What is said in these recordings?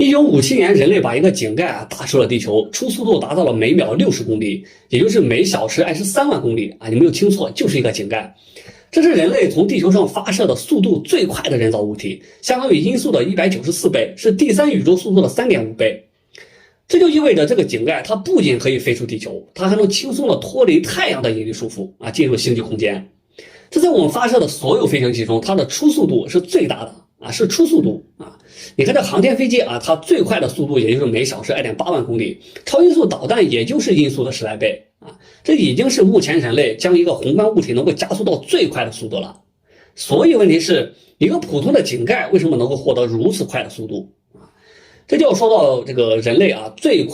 1957年，人类把一个井盖打出了地球，初速度达到了每秒60公里，也就是每小时23万公里啊！你没有听错，就是一个井盖。这是人类从地球上发射的速度最快的人造物体，相当于音速的194倍，是第3宇宙速度的3.5倍。这就意味着这个井盖它不仅可以飞出地球，它还能轻松的脱离太阳的引力束缚啊，进入星际空间。这在我们发射的所有飞行器中，它的初速度是最大的啊，是初速度啊。你看这航天飞机啊，它最快的速度也就是每小时2.8万公里，超音速导弹也就是音速的10来倍啊。这已经是目前人类将一个宏观物体能够加速到最快的速度了。所以问题是，一个普通的井盖为什么能够获得如此快的速度啊？这就要说到这个人类啊最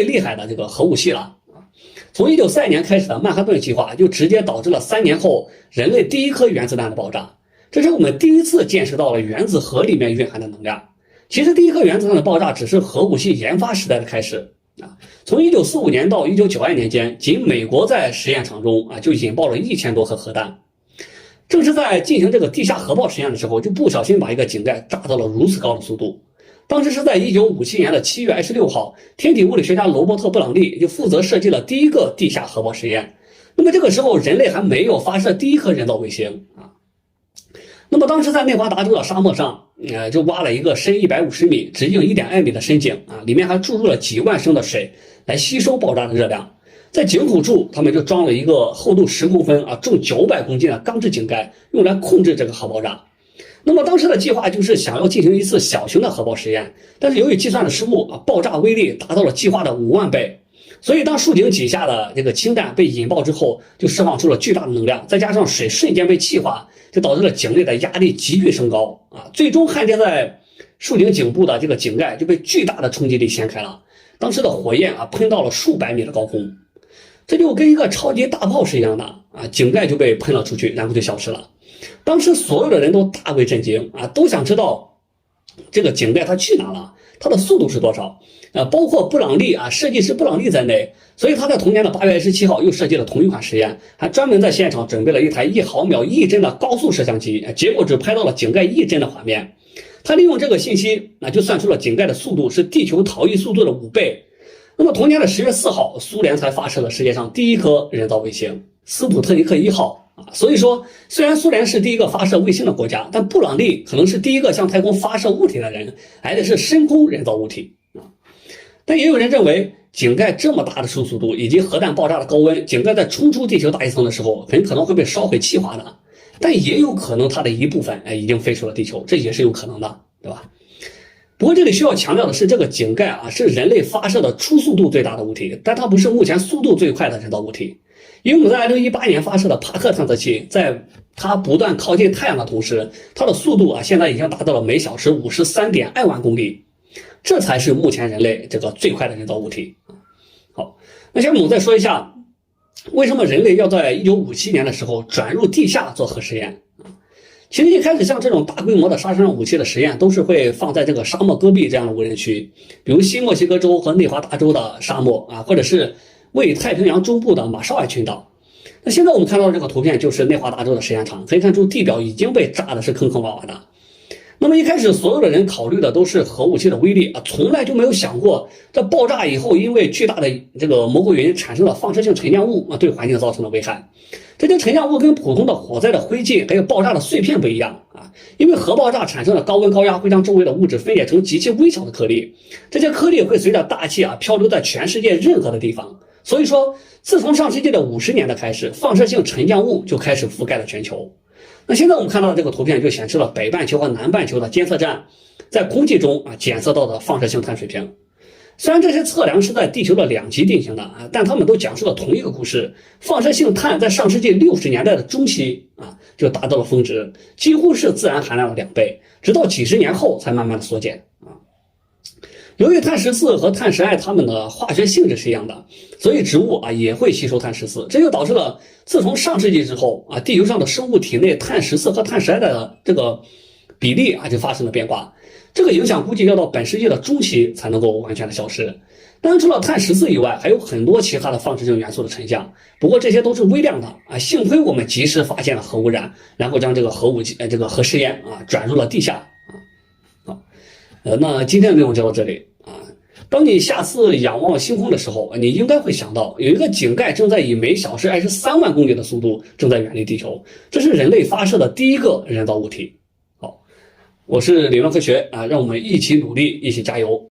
厉害的这个核武器了啊。从1942年开始的曼哈顿计划就直接导致了3年后人类第一颗原子弹的爆炸。这是我们第一次见识到了原子核里面蕴含的能量。其实第一颗原子弹的爆炸只是核武器研发时代的开始啊。从1945年到1992年间，仅美国在实验场中啊就引爆了1000多颗核弹。正是在进行这个地下核爆实验的时候，就不小心把一个井盖炸到了如此高的速度。当时是在1957年的7月26号，天体物理学家罗伯特·布朗利就负责设计了第一个地下核爆实验。那么这个时候，人类还没有发射第一颗人造卫星啊。那么当时在内华达州的沙漠上，就挖了一个深150米、直径1.2米的深井啊，里面还注入了几万升的水来吸收爆炸的热量。在井口处，他们就装了一个厚度10公分啊、重900公斤的钢制井盖，用来控制这个核爆炸。那么当时的计划就是想要进行一次小型的核爆实验，但是由于计算的失误啊，爆炸威力达到了计划的5万倍。所以当竖井底下的这个氢弹被引爆之后，就释放出了巨大的能量，再加上水瞬间被气化，就导致了井内的压力急剧升高啊，最终焊接在竖井颈部的这个井盖就被巨大的冲击力掀开了，当时的火焰啊喷到了数百米的高空，这就跟一个超级大炮是一样的啊，井盖就被喷了出去，然后就消失了。当时所有的人都大为震惊啊，都想知道这个井盖它去哪了，它的速度是多少。包括布朗利啊，设计师布朗利在内，所以他在同年的8月27号又设计了同一款实验，还专门在现场准备了一台1毫秒1帧的高速摄像机，结果只拍到了井盖1帧的画面。他利用这个信息，就算出了井盖的速度是地球逃逸速度的5倍。那么同年的10月4号，苏联才发射了世界上第一颗人造卫星斯普特尼克1号啊。所以说，虽然苏联是第一个发射卫星的国家，但布朗利可能是第一个向太空发射物体的人，而且是深空人造物体啊。但也有人认为，井盖这么大的输速度以及核弹爆炸的高温，井盖在冲出地球大气层的时候，很可能会被烧毁气化的。但也有可能它的一部分已经飞出了地球，这也是有可能的，对吧？不过这里需要强调的是，这个井盖啊是人类发射的初速度最大的物体，但它不是目前速度最快的人造物体。因为我们在2018年发射的帕克探测器，在它不断靠近太阳的同时，它的速度啊现在已经达到了每小时53.2万公里。这才是目前人类这个最快的人造物体。好，那下面我们再说一下，为什么人类要在1957年的时候转入地下做核实验？其实一开始像这种大规模的杀伤武器的实验，都是会放在这个沙漠戈壁这样的无人区，比如新墨西哥州和内华达州的沙漠啊，或者是位于太平洋中部的马绍尔群岛。那现在我们看到的这个图片就是内华达州的实验场，可以看出地表已经被炸的是坑坑洼洼的。那么一开始所有的人考虑的都是核武器的威力啊，从来就没有想过这爆炸以后因为巨大的这个蘑菇云产生了放射性沉降物啊，对环境造成的危害。这些沉降物跟普通的火灾的灰烬还有爆炸的碎片不一样啊，因为核爆炸产生的高温高压会将周围的物质分解成极其微小的颗粒，这些颗粒会随着大气漂流在全世界任何的地方。所以说，自从上世纪的50年代开始，放射性沉降物就开始覆盖了全球。那现在我们看到的这个图片就显示了北半球和南半球的监测站在空气中检测到的放射性碳水平。虽然这些测量是在地球的2极进行的但他们都讲述了同一个故事。放射性碳在上世纪60年代的中期就达到了峰值，几乎是自然含量的2倍，直到几十年后才慢慢的缩减由于碳14和碳12它们的化学性质是一样的，所以植物也会吸收碳14，这就导致了自从上世纪之后地球上的生物体内碳14和碳12的这个比例就发生了变化。这个影响估计要到本世纪的中期才能够完全的消失。当然除了碳14以外，还有很多其他的放射性元素的沉降，不过这些都是微量的幸亏我们及时发现了核污染，然后将这个核武器这个核试验转入了地下那今天的内容就到这里啊。当你下次仰望星空的时候，你应该会想到有一个井盖正在以每小时23万公里的速度正在远离地球，这是人类发射的第一个人造物体。好，我是理论科学啊，让我们一起努力，一起加油。